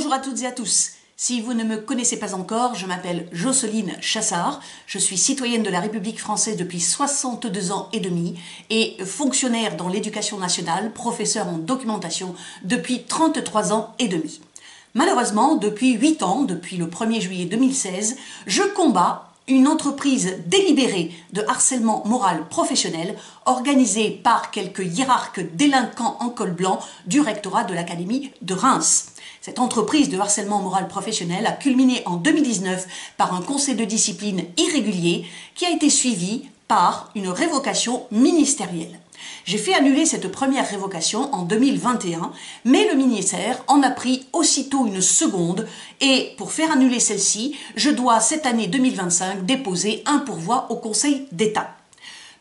Bonjour à toutes et à tous. Si vous ne me connaissez pas encore, je m'appelle Jocelyne Chassard, je suis citoyenne de la République française depuis 62 ans et demi et fonctionnaire dans l'éducation nationale, professeur en documentation depuis 33 ans et demi. Malheureusement, depuis 8 ans, depuis le 1er juillet 2016, je combats une entreprise délibérée de harcèlement moral professionnel organisée par quelques hiérarques délinquants en col blanc du rectorat de l'Académie de Reims. Cette entreprise de harcèlement moral professionnel a culminé en 2019 par un conseil de discipline irrégulier qui a été suivi par une révocation ministérielle. J'ai fait annuler cette première révocation en 2021, mais le ministère en a pris aussitôt une seconde et pour faire annuler celle-ci, je dois cette année 2025 déposer un pourvoi au Conseil d'État.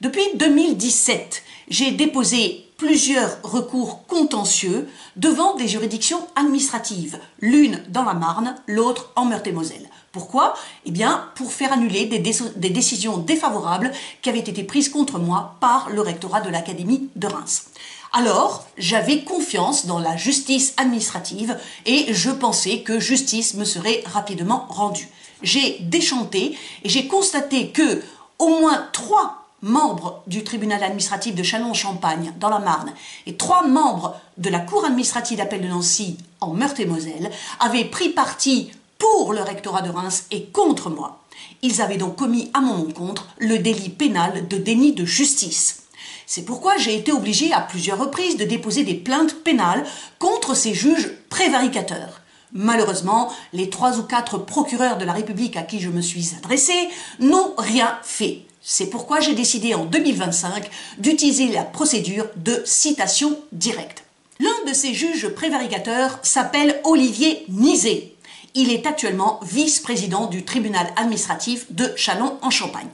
Depuis 2017, j'ai déposé plusieurs recours contentieux devant des juridictions administratives, l'une dans la Marne, l'autre en Meurthe-et-Moselle. Pourquoi? Eh bien, pour faire annuler des décisions défavorables qui avaient été prises contre moi par le rectorat de l'Académie de Reims. Alors, j'avais confiance dans la justice administrative et je pensais que justice me serait rapidement rendue. J'ai déchanté et j'ai constaté que au moins 3 membres du tribunal administratif de Châlons-en-Champagne dans la Marne et 3 membres de la cour administrative d'appel de Nancy en Meurthe-et-Moselle avaient pris parti pour le rectorat de Reims et contre moi. Ils avaient donc commis à mon encontre le délit pénal de déni de justice. C'est pourquoi j'ai été obligée à plusieurs reprises de déposer des plaintes pénales contre ces juges prévaricateurs. Malheureusement, les 3 ou 4 procureurs de la République à qui je me suis adressée n'ont rien fait. C'est pourquoi j'ai décidé en 2025 d'utiliser la procédure de citation directe. L'un de ces juges prévaricateurs s'appelle Olivier Nizet. Il est actuellement vice-président du tribunal administratif de Châlons-en-Champagne.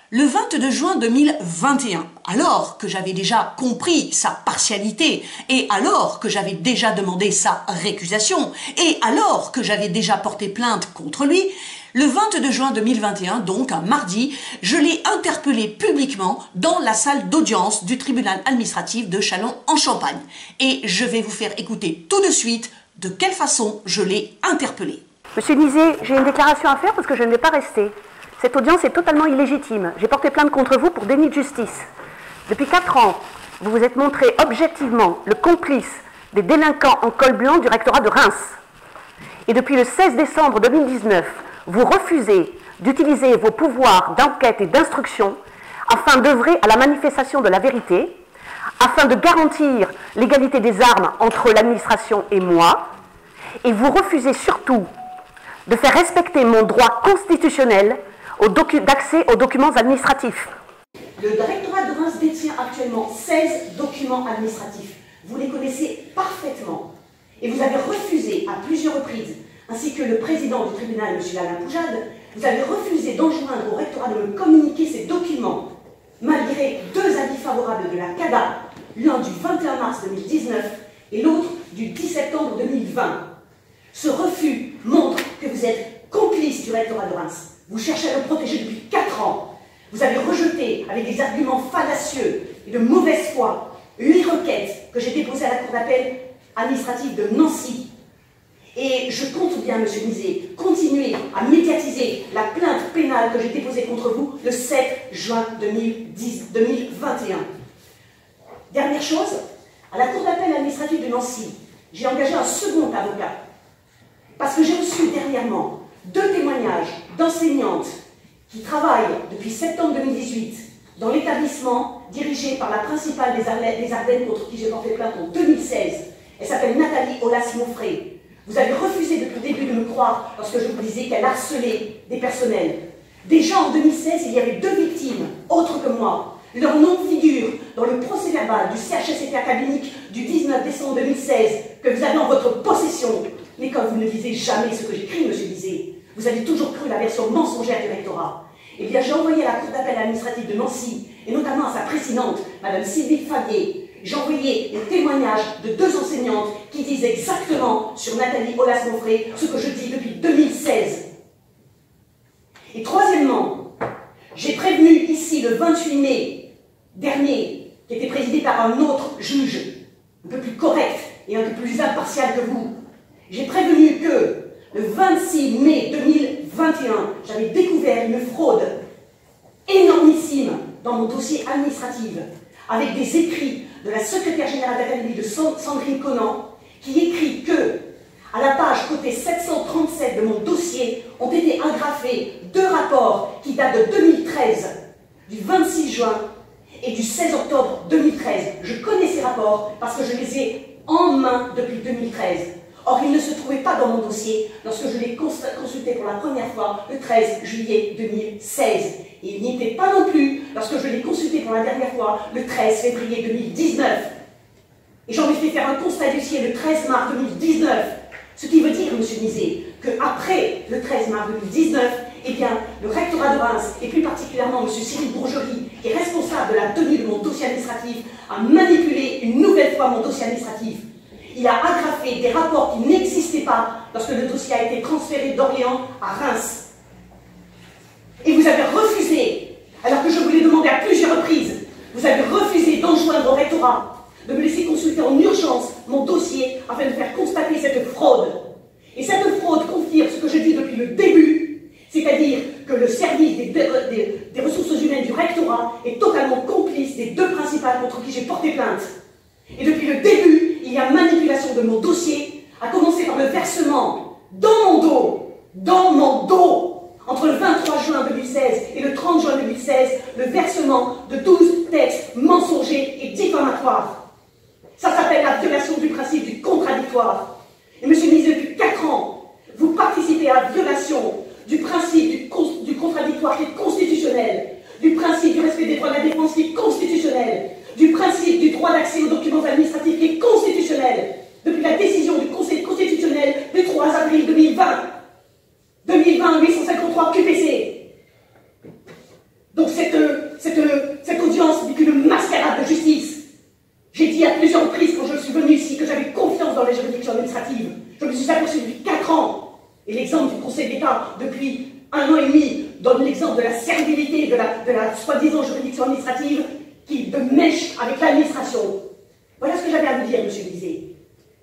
Le 22 juin 2021, alors que j'avais déjà compris sa partialité et alors que j'avais déjà demandé sa récusation et alors que j'avais déjà porté plainte contre lui, le 22 juin 2021, donc un mardi, je l'ai interpellé publiquement dans la salle d'audience du tribunal administratif de Châlons-en-Champagne. Et je vais vous faire écouter tout de suite de quelle façon je l'ai interpellé. Monsieur Nizet, j'ai une déclaration à faire parce que je ne vais pas rester. Cette audience est totalement illégitime. J'ai porté plainte contre vous pour déni de justice. Depuis 4 ans, vous vous êtes montré objectivement le complice des délinquants en col blanc du rectorat de Reims. Et depuis le 16 décembre 2019, vous refusez d'utiliser vos pouvoirs d'enquête et d'instruction afin d'œuvrer à la manifestation de la vérité, afin de garantir l'égalité des armes entre l'administration et moi, et vous refusez surtout de faire respecter mon droit constitutionnel d'accès aux documents administratifs. Le rectorat de Reims détient actuellement 16 documents administratifs. Vous les connaissez parfaitement. Et vous avez refusé à plusieurs reprises, ainsi que le président du tribunal, M. Alain Poujade, vous avez refusé d'enjoindre au rectorat de me communiquer ces documents, malgré 2 avis favorables de la CADA, l'un du 21 mars 2019 et l'autre du 10 septembre 2020. Ce refus montre que vous êtes complice du rectorat de Reims. Vous cherchez à le protéger depuis 4 ans. Vous avez rejeté, avec des arguments fallacieux et de mauvaise foi, 8 requêtes que j'ai déposées à la cour d'appel administrative de Nancy. Et je compte bien, M. Nizet, continuer à médiatiser la plainte pénale que j'ai déposée contre vous le 7 juin 2021. Dernière chose, à la cour d'appel administrative de Nancy, j'ai engagé un second avocat. Parce que j'ai reçu dernièrement 2 témoignages d'enseignantes qui travaillent depuis septembre 2018 dans l'établissement dirigé par la principale des Ardennes contre qui j'ai porté plainte en 2016. Elle s'appelle Nathalie Aulas-Monfray. Vous avez refusé depuis le début de me croire lorsque je vous disais qu'elle harcelait des personnels. Déjà en 2016, il y avait 2 victimes, autres que moi. Leur nom figure dans le procès-verbal du CHSCT académique du 19 décembre 2016 que vous avez en votre possession. Mais comme vous ne lisez jamais ce que j'écris, M. Nizet, vous avez toujours cru la version mensongère du rectorat. Eh bien, j'ai envoyé à la cour d'appel administrative de Nancy, et notamment à sa présidente, Mme Sylvie Favier, j'ai envoyé les témoignages de 2 enseignantes qui disent exactement sur Nathalie Aulas-Monfray ce que je dis depuis 2016. Et troisièmement, j'ai prévenu ici le 28 mai dernier, qui était présidé par un autre juge, un peu plus correct et un peu plus impartial que vous, J'ai prévenu que le 26 mai 2021, j'avais découvert une fraude énormissime dans mon dossier administratif, avec des écrits de la secrétaire générale d'académie de Sandrine Conan, qui écrit que, à la page côté 737 de mon dossier, ont été agrafés 2 rapports qui datent de 2013, du 26 juin et du 16 octobre 2013. Je connais ces rapports parce que je les ai en main depuis 2013. Or, ils ne se trouvaient pas dans mon dossier lorsque je les consultais pour la première fois le 13 juillet 2016. Et ils n'y étaient pas non plus lorsque je les consultais pour la dernière fois le 13 février 2019. Et j'en ai fait faire un constat d'huissier le 13 mars 2019. Ce qui veut dire, M. Nizet, qu'après le 13 mars 2019, eh bien, le rectorat de Reims, et plus particulièrement M. Cyril Bourgerie, qui est responsable de la tenue de mon dossier administratif, a manipulé une nouvelle fois mon dossier administratif. Il a agrafé des rapports qui n'existaient pas lorsque le dossier a été transféré d'Orléans à Reims. Et vous avez refusé, alors que je vous l'ai demandé à plusieurs reprises, vous avez refusé d'enjoindre au rectorat de me laisser consulter en urgence mon dossier afin de faire constater cette fraude. Et cette fraude confirme ce que je dis depuis le début, c'est-à-dire que le service des ressources humaines du rectorat est totalement complice des 2 principales contre qui j'ai porté plainte. Et depuis le début, il y a manipulation de mon dossier, à commencer par le versement dans mon dos, entre le 23 juin 2016 et le 30 juin 2016, le versement de 12 textes mensongers et diffamatoires. Ça s'appelle la violation du principe du contradictoire. Et M. Nizet, depuis 4 ans, vous participez à la violation du principe du contradictoire qui est constitutionnel, du principe du respect des droits de la défense qui est constitutionnel, du principe du droit d'accès aux documents administratifs qui est constitutionnel, depuis la décision du Conseil constitutionnel du 3 avril 2020. 853 QPC. Donc cette audience n'est qu'une mascarade de justice. J'ai dit à plusieurs reprises quand je suis venu ici que j'avais confiance dans les juridictions administratives. Je me suis aperçu depuis 4 ans. Et l'exemple du Conseil d'État depuis 1 an et demi donne l'exemple de la servilité de la soi-disant juridiction administrative qui de mèche avec l'administration. Voilà ce que j'avais à vous dire, M. Nizet.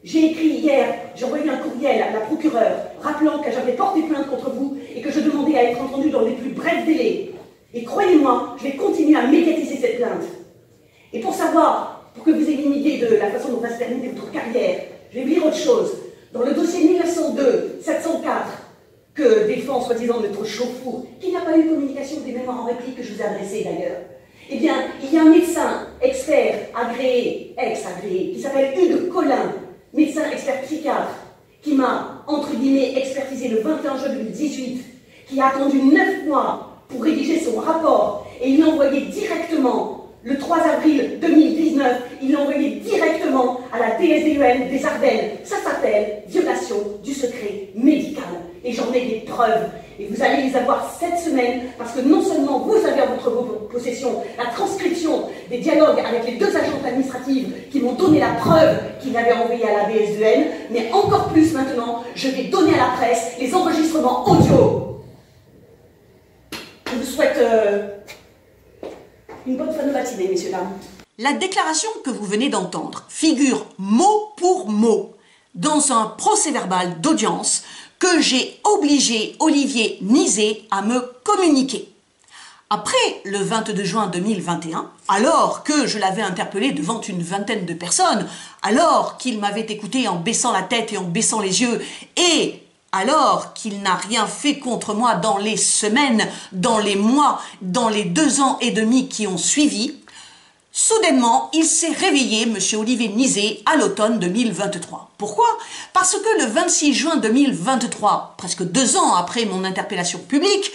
J'ai écrit hier, j'ai envoyé un courriel à la procureure rappelant que j'avais porté plainte contre vous et que je demandais à être entendu dans les plus brefs délais. Et croyez-moi, je vais continuer à médiatiser cette plainte. Et pour savoir, pour que vous ayez une idée de la façon dont va se terminer votre carrière, je vais vous dire autre chose. Dans le dossier 1902-704, que défend soi-disant notre Chauffour, qui n'a pas eu communication des mémoires en réplique que je vous ai adressées d'ailleurs, eh bien, il y a un médecin expert agréé, ex-agréé, qui s'appelle Hugues Collin, médecin expert psychiatre, qui m'a, entre guillemets, expertisé le 21 juin 2018, qui a attendu 9 mois pour rédiger son rapport, et il l'a envoyé directement, le 3 avril 2019, il l'a envoyé directement à la DSDEN des Ardennes. Ça s'appelle violation du secret médical. Et j'en ai des preuves. Et vous allez les avoir cette semaine, parce que non seulement vous avez en votre possession la transcription des dialogues avec les 2 agentes administratives qui m'ont donné la preuve qu'ils l'avaient envoyé à la DSDEN, mais encore plus maintenant, je vais donner à la presse les enregistrements audio. Je vous souhaite une bonne fin de matinée, messieurs, dames. La déclaration que vous venez d'entendre figure mot pour mot dans un procès-verbal d'audience que j'ai obligé Olivier Nizet à me communiquer. Après le 22 juin 2021, alors que je l'avais interpellé devant une vingtaine de personnes, alors qu'il m'avait écouté en baissant la tête et en baissant les yeux, et alors qu'il n'a rien fait contre moi dans les semaines, dans les mois, dans les 2 ans et demi qui ont suivi, soudainement, il s'est réveillé, M. Olivier Nizet, à l'automne 2023. Pourquoi? Parce que le 26 juin 2023, presque 2 ans après mon interpellation publique,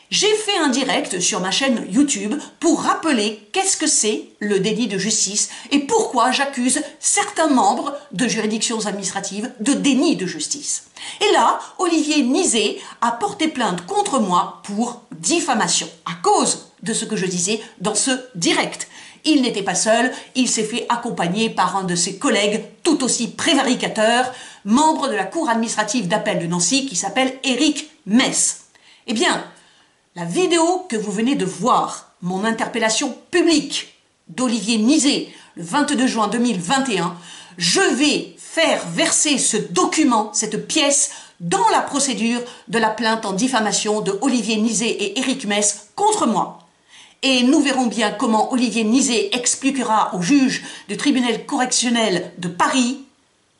j'ai fait un direct sur ma chaîne YouTube pour rappeler qu'est-ce que c'est le déni de justice et pourquoi j'accuse certains membres de juridictions administratives de déni de justice. Et là, Olivier Nizet a porté plainte contre moi pour diffamation à cause de ce que je disais dans ce direct. Il n'était pas seul, il s'est fait accompagner par un de ses collègues tout aussi prévaricateur, membre de la Cour administrative d'appel de Nancy qui s'appelle Éric Mess. Eh bien, la vidéo que vous venez de voir, mon interpellation publique d'Olivier Nizet le 22 juin 2021, je vais faire verser ce document, cette pièce, dans la procédure de la plainte en diffamation de Olivier Nizet et Éric Mess contre moi. Et nous verrons bien comment Olivier Nizet expliquera au juge du tribunal correctionnel de Paris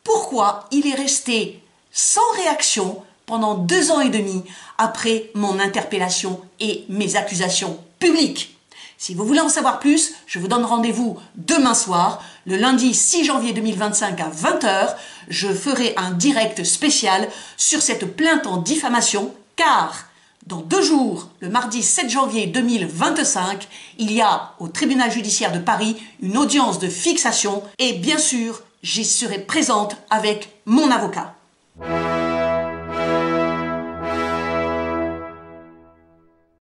pourquoi il est resté sans réaction pendant 2 ans et demi après mon interpellation et mes accusations publiques. Si vous voulez en savoir plus, je vous donne rendez-vous demain soir, le lundi 6 janvier 2025 à 20 h. Je ferai un direct spécial sur cette plainte en diffamation, car dans 2 jours, le mardi 7 janvier 2025, il y a au tribunal judiciaire de Paris une audience de fixation et bien sûr, j'y serai présente avec mon avocat.